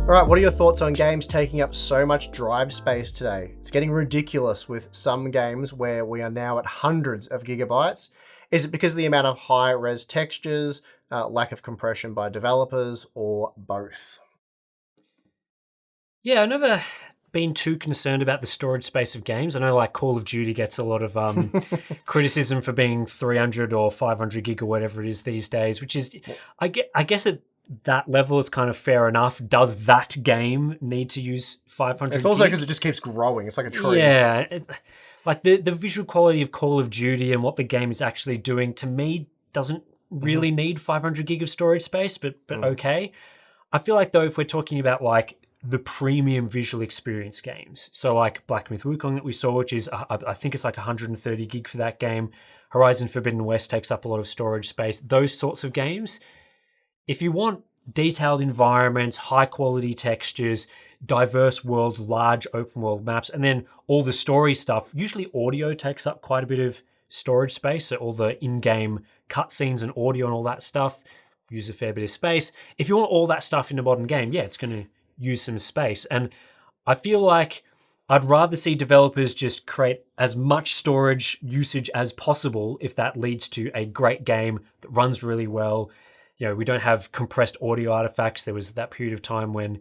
All right, what are your thoughts on games taking up so much drive space today? It's getting ridiculous with some games where we are now at hundreds of gigabytes. Is it because of the amount of high-res textures, lack of compression by developers, or both? Yeah, I've never been too concerned about the storage space of games. I know like Call of Duty gets a lot of criticism for being 300 or 500 gig or whatever it is these days, which is, I guess at that level it's kind of fair enough. Does that game need to use 500 It's also gig? because it just keeps growing. It's like a tree. Yeah, like the visual quality of Call of Duty and what the game is actually doing, to me, doesn't really need 500 gig of storage space, but okay. I feel like, though, if we're talking about like the premium visual experience games, so like Black Myth Wukong that we saw, which is, I think it's like 130 gig for that game. Horizon Forbidden West takes up a lot of storage space. Those sorts of games, if you want detailed environments, high quality textures, diverse worlds, large open world maps, and then all the story stuff, usually audio takes up quite a bit of storage space. So all the in-game cutscenes and audio and all that stuff use a fair bit of space. If you want all that stuff in a modern game, yeah, it's going to use some space. And I feel like I'd rather see developers just create as much storage usage as possible if that leads to a great game that runs really well. You know, we don't have compressed audio artifacts. There was that period of time when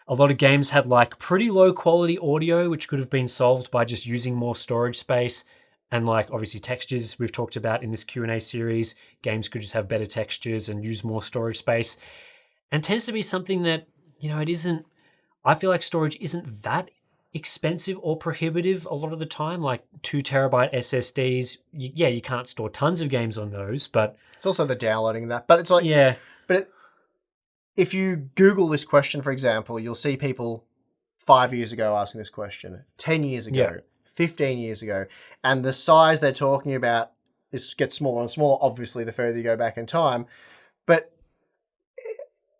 a lot of games had like pretty low quality audio, which could have been solved by just using more storage space. And like obviously textures we've talked about in this Q&A series, games could just have better textures and use more storage space. And tends to be something that, you know, it isn't, I feel like storage isn't that expensive or prohibitive a lot of the time. Like 2 terabyte SSDs, you can't store tons of games on those, but It's also the downloading that. But it's like, yeah, if you Google this question, for example, you'll see people 5 years ago asking this question, 10 years ago, 15 years ago, and the size they're talking about gets smaller and smaller, obviously, the further you go back in time. But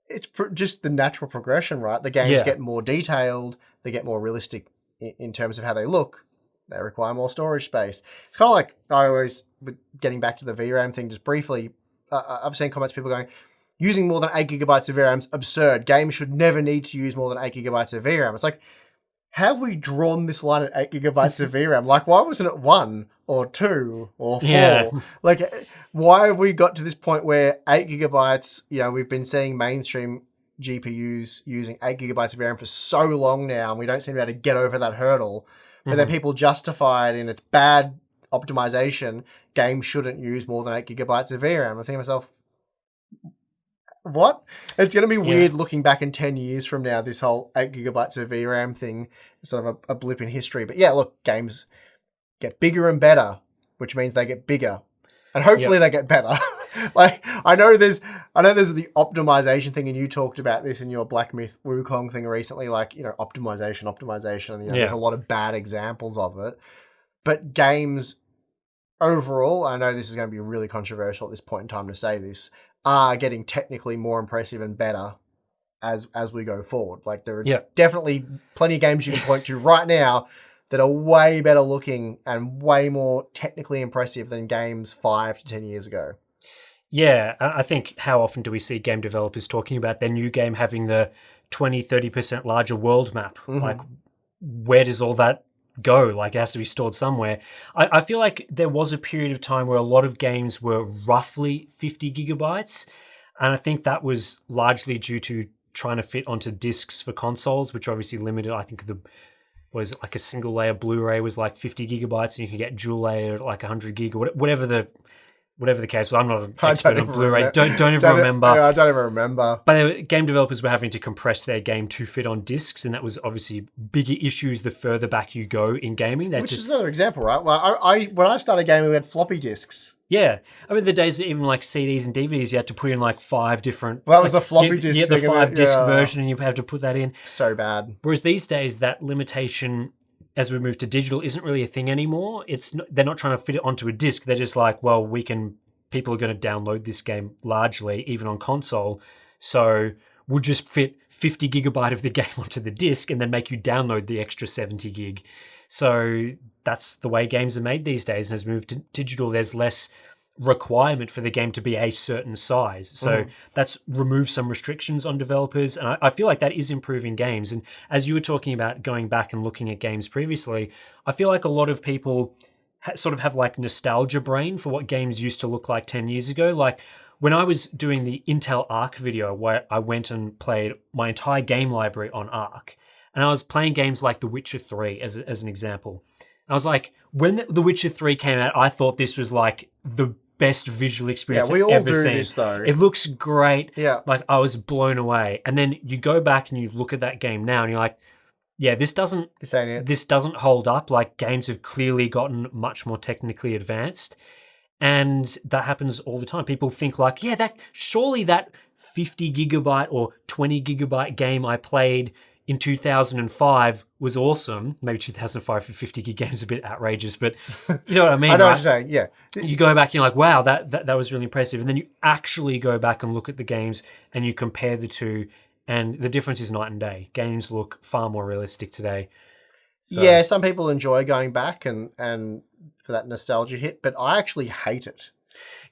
it's just the natural progression, right? The games get more detailed, they get more realistic in terms of how they look. They require more storage space. It's kind of like, getting back to the VRAM thing just briefly, I've seen comments, people going, using more than 8 gigabytes of VRAM is absurd. Games should never need to use more than 8 gigabytes of VRAM. It's like, have we drawn this line at 8 gigabytes of VRAM? Like, why wasn't it 1 or 2 or 4? Yeah. Like, why have we got to this point where 8 gigabytes, you know, we've been seeing mainstream GPUs using 8 gigabytes of VRAM for so long now, and we don't seem to be able to get over that hurdle. But then people justify it in its bad optimization. Games shouldn't use more than 8 gigabytes of VRAM. I think to myself, what? It's going to be weird looking back in 10 years from now, this whole 8 gigabytes of VRAM thing, sort of a blip in history. But yeah, look, games get bigger and better, which means they get bigger. And hopefully they get better. Like, I know there's the optimization thing, and you talked about this in your Black Myth Wukong thing recently, like, you know, optimization, and, you know, there's a lot of bad examples of it. But games overall, I know this is going to be really controversial at this point in time to say this, are getting technically more impressive and better as we go forward. Like, there are definitely plenty of games you can point to right now that are way better looking and way more technically impressive than games 5 to 10 years ago. Yeah, I think how often do we see game developers talking about their new game having the 20-30% larger world map? Like, where does all that go? Like, it has to be stored somewhere. I feel like there was a period of time where a lot of games were roughly 50 gigabytes, and I think that was largely due to trying to fit onto discs for consoles, which obviously limited. I think was like a single layer Blu-ray was like 50 gigabytes, and you can get dual layer at like 100 gig or whatever the case. I'm not an expert on Blu-rays. Don't even remember. I don't even remember. But game developers were having to compress their game to fit on discs, and that was obviously bigger issues the further back you go in gaming. Which is another example, right? Well, when I started gaming, we had floppy disks. Yeah. I mean, the days that even like CDs and DVDs, you had to put in like 5 different... Well, that was the floppy disk thing. Yeah, the 5-disc version, and you have to put that in. So bad. Whereas these days, that limitation, as we move to digital, isn't really a thing anymore. They're not trying to fit it onto a disc. They're just like, well, people are going to download this game largely, even on console. So we'll just fit 50 gigabyte of the game onto the disc and then make you download the extra 70 gig. So that's the way games are made these days. And as we move to digital, there's less requirement for the game to be a certain size. So that's removed some restrictions on developers. And I feel like that is improving games. And as you were talking about going back and looking at games previously, I feel like a lot of people sort of have like nostalgia brain for what games used to look like 10 years ago. Like when I was doing the Intel Arc video where I went and played my entire game library on Arc, and I was playing games like The Witcher 3 as an example. I was like, when The Witcher 3 came out, I thought this was like the best visual experience we I've all ever do seen. this though. It looks great. Yeah. Like I was blown away. And then you go back and you look at that game now and you're like, yeah, this ain't it. this doesn't hold up. Like games have clearly gotten much more technically advanced. And that happens all the time. People think like, yeah, surely that 50 gigabyte or 20 gigabyte game I played in 2005 was awesome. Maybe 2005 for 50 gig games is a bit outrageous, but you know what I mean. I know right? what you're saying. Yeah. You go back and you're like, wow, that was really impressive. And then you actually go back and look at the games and you compare the two, and the difference is night and day. Games look far more realistic today. So, yeah, some people enjoy going back and for that nostalgia hit, but I actually hate it.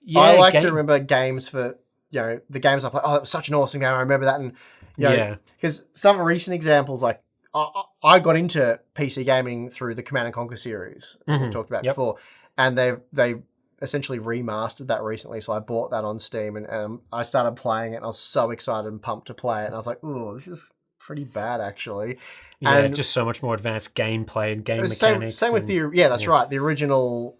yeah, I like to remember games for, the games I play. Oh, it was such an awesome game. I remember that. And, because some recent examples, like I got into PC gaming through the Command & Conquer series we've talked about before, and they essentially remastered that recently. So I bought that on Steam and I started playing it and I was so excited and pumped to play it. And I was like, oh, this is pretty bad actually. Yeah, and just so much more advanced gameplay and game same mechanics. with that's right. The original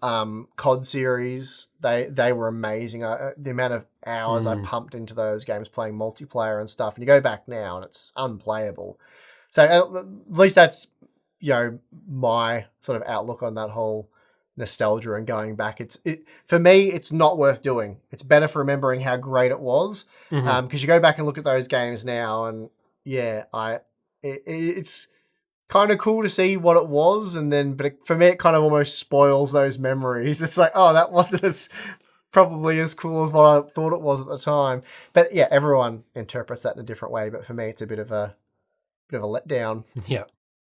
COD series, they were amazing. The amount of hours I pumped into those games playing multiplayer and stuff. And you go back now and it's unplayable. So at least that's my sort of outlook on that whole nostalgia and going back. For me, it's not worth doing. It's better for remembering how great it was, because you go back and look at those games now, and it's kind of cool to see what it was, but for me, it kind of almost spoils those memories. It's like, oh, that wasn't probably as cool as what I thought it was at the time. But yeah, everyone interprets that in a different way. But for me, it's a bit of a letdown. Yeah.